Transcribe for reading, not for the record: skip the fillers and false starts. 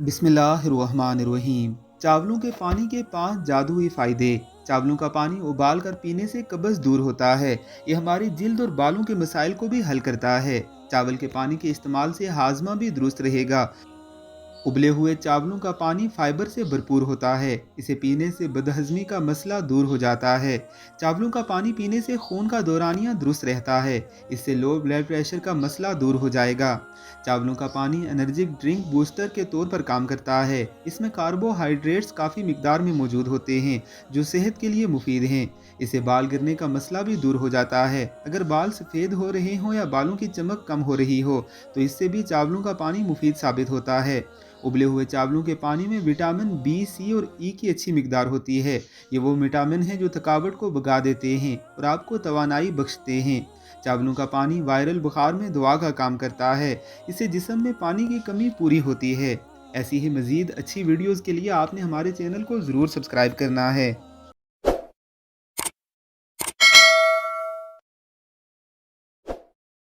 बिस्मिल्लाहिर्रहमानिर्रहीम। चावलों के पानी के 5 जादुई फ़ायदे। चावलों का पानी उबाल कर पीने से कब्ज़ दूर होता है। ये हमारी जिल्द और बालों के मसाइल को भी हल करता है। चावल के पानी के इस्तेमाल से हाजमा भी दुरुस्त रहेगा। उबले हुए चावलों का पानी फाइबर से भरपूर होता है। इसे पीने से बदहज़मी का मसला दूर हो जाता है। चावलों का पानी पीने से खून का दौरानिया दुरुस्त रहता है। इससे लो ब्लड प्रेशर का मसला दूर हो जाएगा। चावलों का पानी एनर्जी ड्रिंक बूस्टर के तौर पर काम करता है। इसमें कार्बोहाइड्रेट्स काफ़ी मिकदार में मौजूद होते हैं, जो सेहत के लिए मुफीद हैं। इससे बाल गिरने का मसला भी दूर हो जाता है। अगर बाल सफ़ेद हो रहे हों या बालों की चमक कम हो रही हो, तो इससे भी चावलों का पानी मुफीद साबित होता है। उबले हुए चावलों के पानी में विटामिन बी, सी और ई की अच्छी मिकदार होती है। ये वो विटामिन हैं जो थकावट को भगा देते हैं और आपको तवानाई बख्शते हैं। चावलों का पानी वायरल बुखार में दवा का काम करता है। इससे जिस्म में पानी की कमी पूरी होती है। ऐसी ही मज़ीद अच्छी वीडियोज़ के लिए आपने हमारे चैनल को ज़रूर सब्सक्राइब करना है।